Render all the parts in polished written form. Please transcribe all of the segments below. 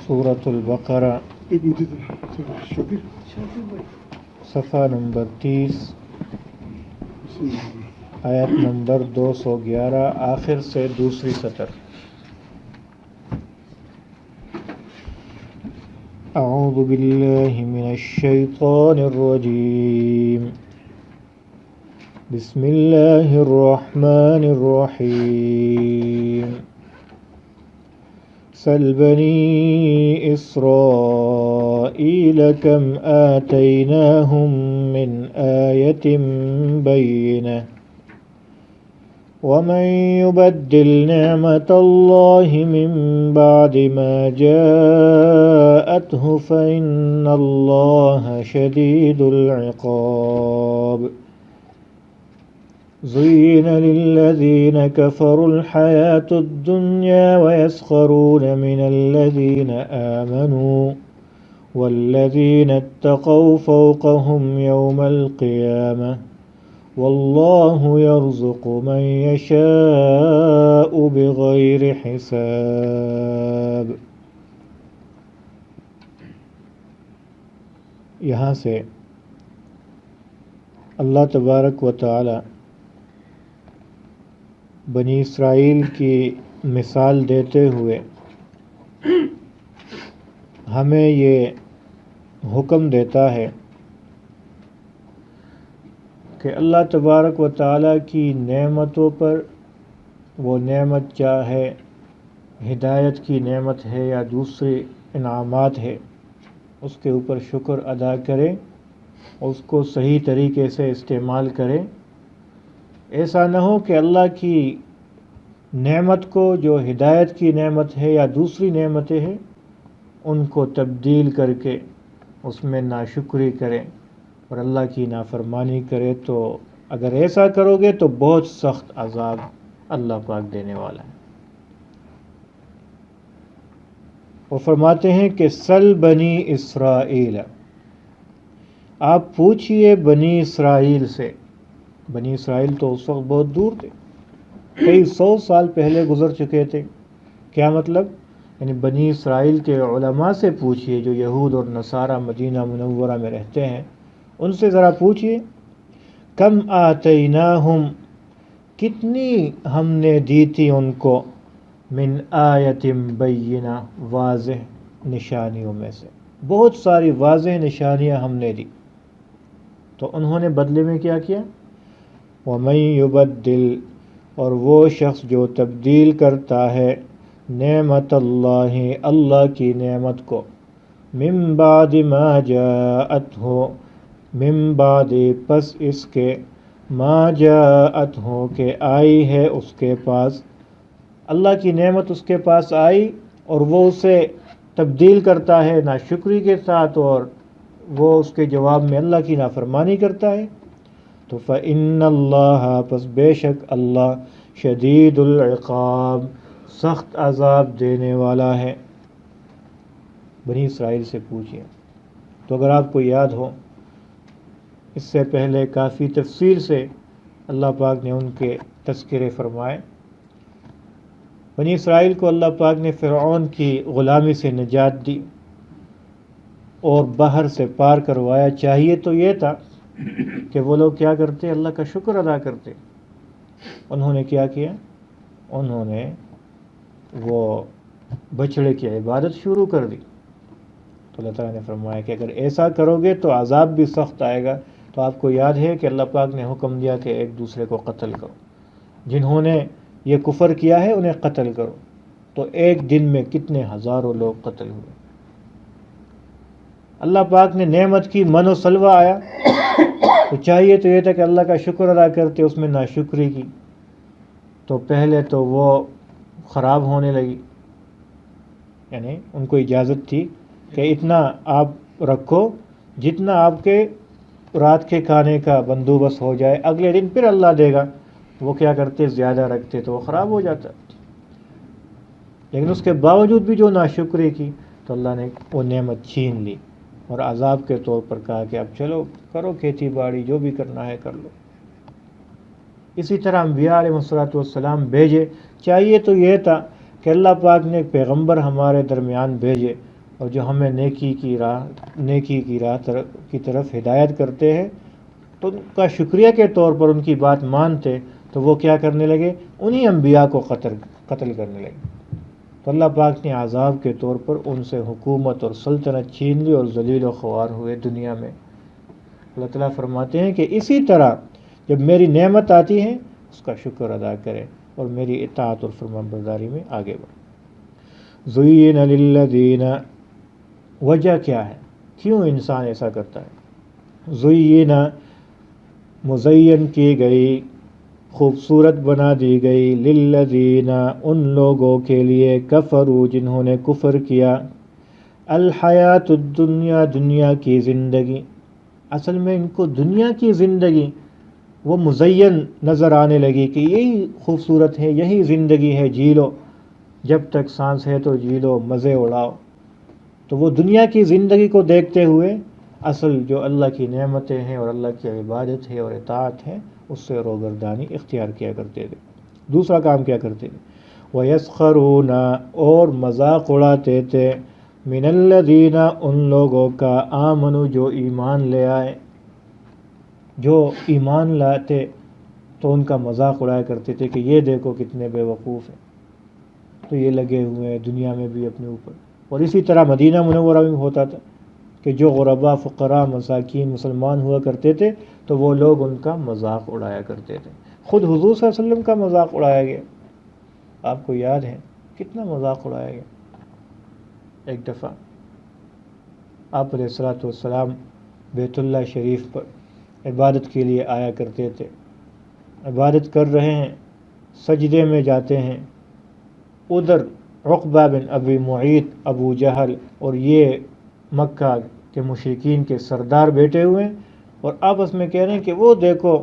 سورة البقرہ صفحہ نمبر 30 آیت نمبر 211 آخر سے دوسری سطر۔ اعوذ باللہ من الشیطان الرجیم بسم اللہ الرحمن الرحیم سل بنی اسرائیل کم آتیناہم من آیت بینہ ومن يبدل نعمة الله من بعد ما جاءته فإن الله شديد العقاب زين للذين كفروا الحياة الدنيا ويسخرون من الذين آمنوا والذين اتقوا فوقهم يوم القيامة واللہ یرزق من یشاء بغیر حساب۔ یہاں سے اللہ تبارک و تعالی بنی اسرائیل کی مثال دیتے ہوئے ہمیں یہ حکم دیتا ہے کہ اللہ تبارک و تعالیٰ کی نعمتوں پر، وہ نعمت چاہے ہدایت کی نعمت ہے یا دوسرے انعامات ہے، اس کے اوپر شکر ادا کرے، اس کو صحیح طریقے سے استعمال کرے۔ ایسا نہ ہو کہ اللہ کی نعمت کو، جو ہدایت کی نعمت ہے یا دوسری نعمتیں ہیں، ان کو تبدیل کر کے اس میں ناشکری کریں اور اللہ کی نافرمانی کرے۔ تو اگر ایسا کرو گے تو بہت سخت عذاب اللہ پاک دینے والا ہے۔ وہ فرماتے ہیں کہ سل بنی اسرائیل، آپ پوچھئے بنی اسرائیل سے۔ بنی اسرائیل تو اس وقت بہت دور تھے، کئی 100 سال پہلے گزر چکے تھے۔ کیا مطلب؟ یعنی بنی اسرائیل کے علماء سے پوچھئے، جو یہود اور نصارہ مدینہ منورہ میں رہتے ہیں، ان سے ذرا پوچھئے کم آتیناہم، کتنی ہم نے دی تھی ان کو، من آیت بینہ، واضح نشانیوں میں سے، بہت ساری واضح نشانیاں ہم نے دی۔ تو انہوں نے بدلے میں کیا کیا؟ وَمَن يُبَدِّلْ، اور وہ شخص جو تبدیل کرتا ہے نعمت اللہ، اللہ کی نعمت کو، من بعد ما جاءتہ، من بعد پس اس کے، ما جاءتہ کہ آئی ہے اس کے پاس، اللہ کی نعمت اس کے پاس آئی اور وہ اسے تبدیل کرتا ہے ناشکری کے ساتھ، اور وہ اس کے جواب میں اللہ کی نافرمانی کرتا ہے، تو فإن اللہ، پس بے شک اللہ، شدید العقاب، سخت عذاب دینے والا ہے۔ بنی اسرائیل سے پوچھئے۔ تو اگر آپ کو یاد ہو، اس سے پہلے کافی تفصیل سے اللہ پاک نے ان کے تذکرے فرمائے۔ بنی اسرائیل کو اللہ پاک نے فرعون کی غلامی سے نجات دی اور بحر سے پار کروایا۔ چاہیے تو یہ تھا کہ وہ لوگ کیا کرتے؟ اللہ کا شکر ادا کرتے۔ انہوں نے کیا کیا؟ انہوں نے وہ بچڑے کی عبادت شروع کر دی۔ تو اللہ تعالیٰ نے فرمایا کہ اگر ایسا کرو گے تو عذاب بھی سخت آئے گا۔ تو آپ کو یاد ہے کہ اللہ پاک نے حکم دیا کہ ایک دوسرے کو قتل کرو، جنہوں نے یہ کفر کیا ہے انہیں قتل کرو۔ تو ایک دن میں کتنے ہزاروں لوگ قتل ہوئے۔ اللہ پاک نے نعمت کی، من و سلوہ آیا، تو چاہیے تو یہ تھا کہ اللہ کا شکر ادا کرتے، اس میں ناشکری کی تو پہلے تو وہ خراب ہونے لگی۔ یعنی ان کو اجازت تھی کہ اتنا آپ رکھو جتنا آپ کے رات کے کھانے کا بندوبست ہو جائے، اگلے دن پھر اللہ دے گا۔ وہ کیا کرتے؟ زیادہ رکھتے تو وہ خراب ہو جاتا، لیکن اس کے باوجود بھی جو ناشکری کی تو اللہ نے وہ نعمت چھین لی اور عذاب کے طور پر کہا کہ اب چلو کرو کھیتی باڑی، جو بھی کرنا ہے کر لو۔ اسی طرح انبیاء علیہ السلام بھیجے، چاہیے تو یہ تھا کہ اللہ پاک نے پیغمبر ہمارے درمیان بھیجے اور جو ہمیں نیکی کی راہ کی طرف ہدایت کرتے ہیں تو ان کا شکریہ کے طور پر ان کی بات مانتے تو وہ کیا کرنے لگے؟ انہی انبیاء کو قتل کرنے لگے. تو اللہ پاک نے عذاب کے طور پر ان سے حکومت اور سلطنت چھین لی اور ذلیل و خوار ہوئے دنیا میں. اللہ تعالیٰ فرماتے ہیں کہ اسی طرح جب میری نعمت آتی ہے اس کا شکر ادا کرے اور میری اطاعت اور فرمانبرداری میں آگے بڑھے. زُيِّنَ لِلَّذِينَ، وجہ کیا ہے کیوں انسان ایسا کرتا ہے؟ زُيِّنَ، مزین کی گئی، خوبصورت بنا دی گئی، للذین، ان لوگوں کے لیے، کفروا، جنہوں نے کفر کیا، الحیات الدنیا، دنیا کی زندگی. اصل میں ان کو دنیا کی زندگی وہ مزین نظر آنے لگی کہ یہی خوبصورت ہے، یہی زندگی ہے، جی لو، جب تک سانس ہے تو جی لو، مزے اڑاؤ. تو وہ دنیا کی زندگی کو دیکھتے ہوئے اصل جو اللہ کی نعمتیں ہیں اور اللہ کی عبادت ہے اور اطاعت ہے اس سے روگردانی اختیار کیا کرتے تھے. دوسرا کام کیا کرتے تھے؟ وَيَسْخَرُونَ، اور مذاق اڑاتے تھے، من الذین، ان لوگوں کا، آمنوا، جو ایمان لے آئے. جو ایمان لاتے تو ان کا مذاق اڑایا کرتے تھے کہ یہ دیکھو کتنے بے وقوف ہیں، تو یہ لگے ہوئے ہیں دنیا میں بھی اپنے اوپر. اور اسی طرح مدینہ منورہ میں ہوتا تھا کہ جو غربا، فقراء، مساکین مسلمان ہوا کرتے تھے تو وہ لوگ ان کا مذاق اڑایا کرتے تھے. خود حضور صلی اللہ علیہ وسلم کا مذاق اڑایا گیا. آپ کو یاد ہے کتنا مذاق اڑایا گیا؟ ایک دفعہ آپ علیہ الصلوۃ والسلام بیت اللہ شریف پر عبادت کے لیے آیا کرتے تھے. عبادت کر رہے ہیں، سجدے میں جاتے ہیں، ادھر عقبہ بن ابی معیط، ابو جہل اور یہ مکہ کے مشرکین کے سردار بیٹھے ہوئے ہیں اور آپس میں کہہ رہے ہیں کہ وہ دیکھو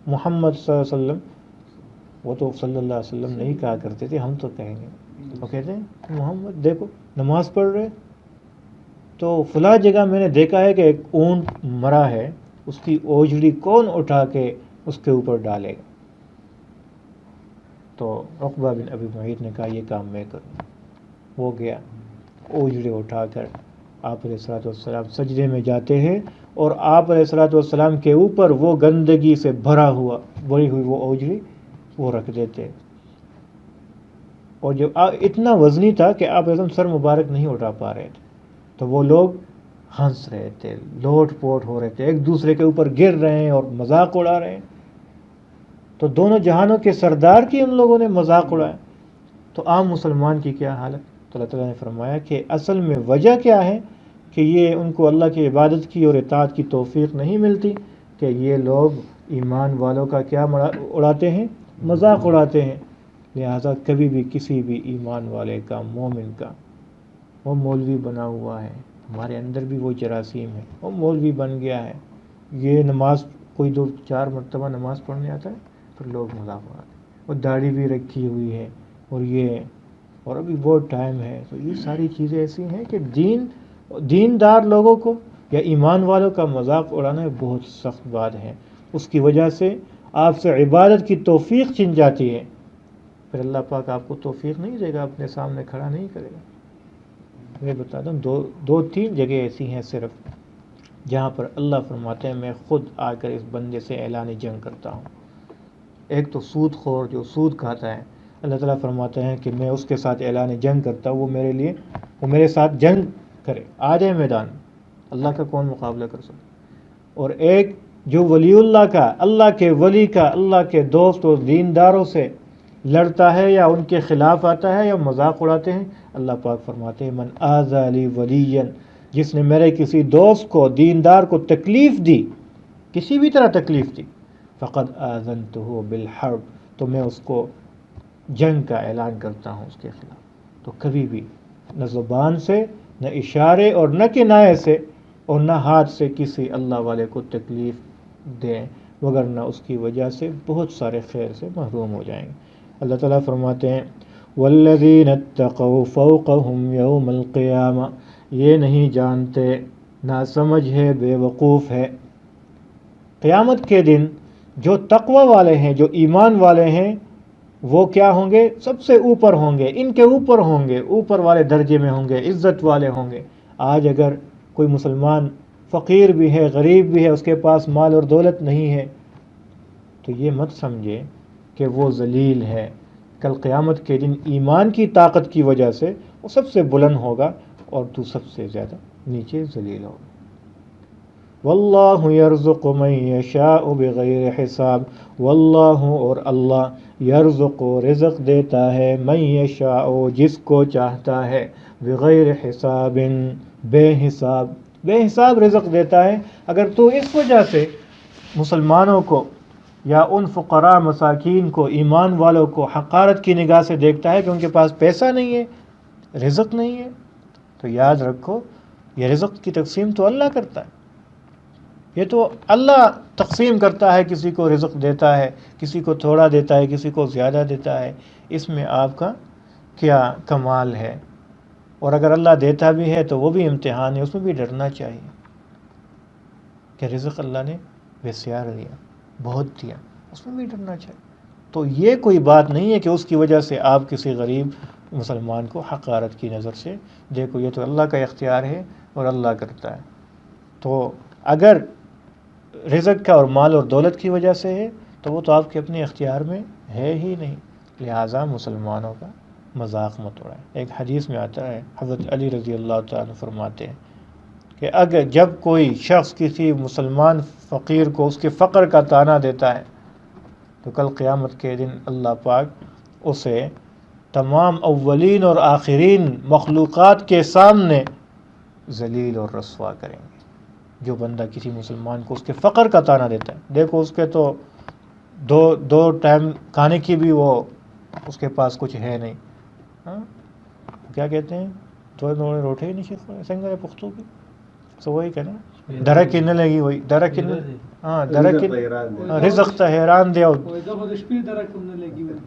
محمد صلی اللہ علیہ وسلم. وہ تو صلی اللہ علیہ وسلم نہیں کہا کرتے تھے، ہم تو کہیں گے. وہ کہتے ہیں محمد دیکھو نماز پڑھ رہے، تو فلاں جگہ میں نے دیکھا ہے کہ ایک اونٹ مرا ہے، اس کی اوجڑی کون اٹھا کے اس کے اوپر ڈالے گا؟ تو عقبہ بن ابی معیط نے کہا یہ کام میں کروں. وہ گیا، اوجڑے اٹھا کر آپ علیہ الصلوۃ والسلام سجدے میں جاتے ہیں اور آپ علیہ الصلوۃ والسلام کے اوپر وہ گندگی سے بھری ہوئی وہ اوجڑی وہ رکھ دیتے. اور جب اتنا وزنی تھا کہ آپ ایسا سر مبارک نہیں اٹھا پا رہے تھے تو وہ لوگ ہنس رہے تھے، لوٹ پوٹ ہو رہے تھے، ایک دوسرے کے اوپر گر رہے ہیں اور مذاق اڑا رہے ہیں. تو دونوں جہانوں کے سردار کی ان لوگوں نے مذاق اڑایا. تو عام مسلمان کی کیا حالت؟ تو اللہ تعالیٰ نے فرمایا کہ اصل میں وجہ کیا ہے کہ یہ ان کو اللہ کی عبادت کی اور اطاعت کی توفیق نہیں ملتی کہ یہ لوگ ایمان والوں کا کیا اڑاتے ہیں؟ مذاق اڑاتے ہیں. لہٰذا کبھی بھی کسی بھی ایمان والے کا، مومن کا، وہ مولوی بنا ہوا ہے، ہمارے اندر بھی وہ جراثیم ہے، وہ مولوی بن گیا ہے، یہ نماز کوئی 2-4 مرتبہ نماز پڑھنے آتا ہے تو لوگ مذاق اڑاتے ہیں، وہ داڑھی بھی رکھی ہوئی ہے اور ابھی بہت ٹائم ہے. تو یہ ساری چیزیں ایسی ہیں کہ دیندار لوگوں کو یا ایمان والوں کا مذاق اڑانا بہت سخت بات ہے. اس کی وجہ سے آپ سے عبادت کی توفیق چھن جاتی ہے، پھر اللہ پاک آپ کو توفیق نہیں دے گا، اپنے سامنے کھڑا نہیں کرے گا. میں بتا دوں 2-3 جگہ ایسی ہیں صرف جہاں پر اللہ فرماتے ہیں میں خود آ کر اس بندے سے اعلان جنگ کرتا ہوں. ایک تو سود خور جو سود کھاتا ہے، اللہ تعالیٰ فرماتے ہیں کہ میں اس کے ساتھ اعلان جنگ کرتا ہوں، وہ میرے ساتھ جنگ کرے، آ جائے میدان. اللہ کا کون مقابلہ کر سکتا؟ اور ایک جو ولی اللہ کا، اللہ کے ولی کا، اللہ کے دوست اور دینداروں سے لڑتا ہے یا ان کے خلاف آتا ہے یا مذاق اڑاتے ہیں، اللہ پاک فرماتے ہیں من آذی لی ولیا، جس نے میرے کسی دوست کو، دیندار کو تکلیف دی، کسی بھی طرح تکلیف دی، فقد آذنتہ بالحرب، تو میں اس کو جنگ کا اعلان کرتا ہوں اس کے خلاف. تو کبھی بھی نہ زبان سے، نہ اشارے اور نہ کنایے سے اور نہ ہاتھ سے کسی اللہ والے کو تکلیف دیں، وگرنہ اس کی وجہ سے بہت سارے خیر سے محروم ہو جائیں گے. اللہ تعالیٰ فرماتے ہیں والذین اتقوا فوقہم یوم القیامہ، یہ نہیں جانتے، ناسمجھ ہے، بے وقوف ہے، قیامت کے دن جو تقوی والے ہیں، جو ایمان والے ہیں، وہ کیا ہوں گے؟ سب سے اوپر ہوں گے، ان کے اوپر ہوں گے، اوپر والے درجے میں ہوں گے، عزت والے ہوں گے. آج اگر کوئی مسلمان فقیر بھی ہے، غریب بھی ہے، اس کے پاس مال اور دولت نہیں ہے، تو یہ مت سمجھے کہ وہ ذلیل ہے. کل قیامت کے دن ایمان کی طاقت کی وجہ سے وہ سب سے بلند ہوگا اور تو سب سے زیادہ نیچے ذلیل ہوگا. واللہ یرزق من یشاء بغیر حساب. واللہ اور اللہ یرزق رزق دیتا ہے من یشاء جس کو چاہتا ہے، بغیر حساب بے حساب، بے حساب رزق دیتا ہے. اگر تو اس وجہ سے مسلمانوں کو یا ان فقراء مساکین کو، ایمان والوں کو حقارت کی نگاہ سے دیکھتا ہے کہ ان کے پاس پیسہ نہیں ہے، رزق نہیں ہے، تو یاد رکھو یہ رزق کی تقسیم تو اللہ کرتا ہے. یہ تو اللہ تقسیم کرتا ہے، کسی کو رزق دیتا ہے، کسی کو تھوڑا دیتا ہے، کسی کو زیادہ دیتا ہے. اس میں آپ کا کیا کمال ہے؟ اور اگر اللہ دیتا بھی ہے تو وہ بھی امتحان ہے، اس میں بھی ڈرنا چاہیے کہ رزق اللہ نے بسیار دیا، بہت دیا، اس میں بھی ڈرنا چاہیے. تو یہ کوئی بات نہیں ہے کہ اس کی وجہ سے آپ کسی غریب مسلمان کو حقارت کی نظر سے دیکھو. یہ تو اللہ کا اختیار ہے اور اللہ کرتا ہے. تو اگر رزق کا اور مال اور دولت کی وجہ سے ہے تو وہ تو آپ کے اپنے اختیار میں ہے ہی نہیں. لہٰذا مسلمانوں کا مذاق مت اڑائیں. ایک حدیث میں آتا ہے، حضرت علی رضی اللہ تعالیٰ عنہ فرماتے ہیں کہ اگر جب کوئی شخص کسی مسلمان فقیر کو اس کے فقر کا طعنہ دیتا ہے تو کل قیامت کے دن اللہ پاک اسے تمام اولین اور آخرین مخلوقات کے سامنے ذلیل اور رسوا کریں گے. جو بندہ کسی مسلمان کو اس کے فقر کا طعنہ دیتا ہے، دیکھو اس کے تو دو ٹائم کھانے کی بھی وہ اس کے پاس کچھ ہے نہیں. ہاں کیا کہتے ہیں، تو روٹے ہی نہیں سنگر پختو کی سو وہی کہنا درک نہ لگی، وہی درک ہاں درک رزق تا حیران دے.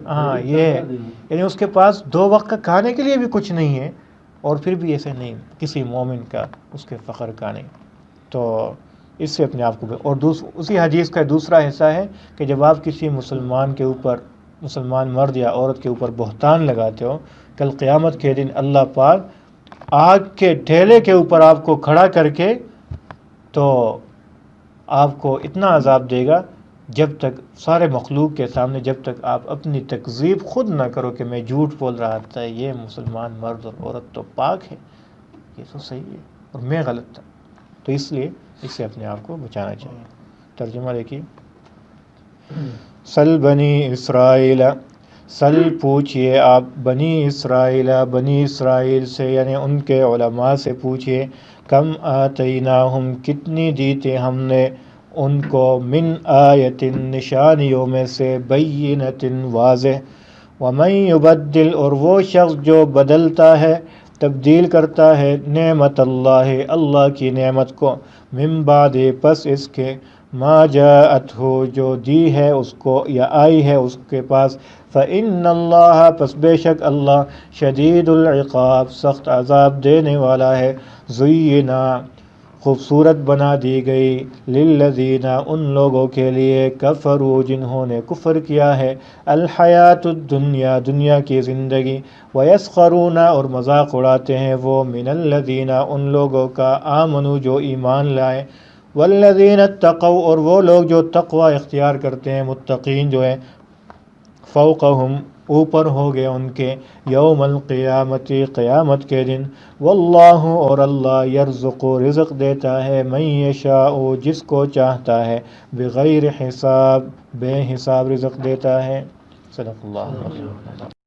ہاں یہ ہے، یعنی اس کے پاس 2 وقت کا کھانے کے لیے بھی کچھ نہیں ہے اور پھر بھی ایسے نہیں کسی مومن کا اس کے فخر کا نہیں. تو اس سے اپنے آپ کو اور اسی حدیث کا دوسرا حصہ ہے کہ جب آپ کسی مسلمان کے اوپر، مسلمان مرد یا عورت کے اوپر بہتان لگاتے ہو، کل قیامت کے دن اللہ پاک آگ کے ڈھیلے کے اوپر آپ کو کھڑا کر کے تو آپ کو اتنا عذاب دے گا جب تک سارے مخلوق کے سامنے، جب تک آپ اپنی تکذیب خود نہ کرو کہ میں جھوٹ بول رہا تھا، یہ مسلمان مرد اور عورت تو پاک ہے، یہ تو صحیح ہے اور میں غلط تھا. تو اس لیے اس سے اپنے آپ کو بچانا چاہیے. ترجمہ دیکھیے، سل بنی اسرائیل، سل پوچھئے آپ بنی اسرائیل سے، یعنی ان کے علماء سے پوچھئے، کم آتیناہم کتنی دی تھے ہم نے ان کو، من آیت نشانیوں میں سے، بینۃ واضح، ومن یبدل اور وہ شخص جو بدلتا ہے، تبدیل کرتا ہے، نعمت اللہ کی نعمت کو، من بعد پس اس کے، ما جاءتہ جو دی ہے اس کو یا آئی ہے اس کے پاس، فإن اللہ پس بے شک اللہ، شدید العقاب سخت عذاب دینے والا ہے. زینا خوبصورت بنا دی گئی، للذین ان لوگوں کے لیے، کفروا جنہوں نے کفر کیا ہے، الحیات الدنیا دنیا کی زندگی، ویسخرون اور مذاق اڑاتے ہیں وہ، من الذین ان لوگوں کا، آمنوا جو ایمان لائے، والذین اتقوا اور وہ لوگ جو تقوی اختیار کرتے ہیں، متقین جو ہیں، فوقہم اوپر ہو گئے ان کے، یوم القیامت قیامت کے دن، واللہ اور اللہ، یرزق رزق دیتا ہے، من یشاء جس کو چاہتا ہے، بغیر حساب بے حساب رزق دیتا ہے. صدق اللہ.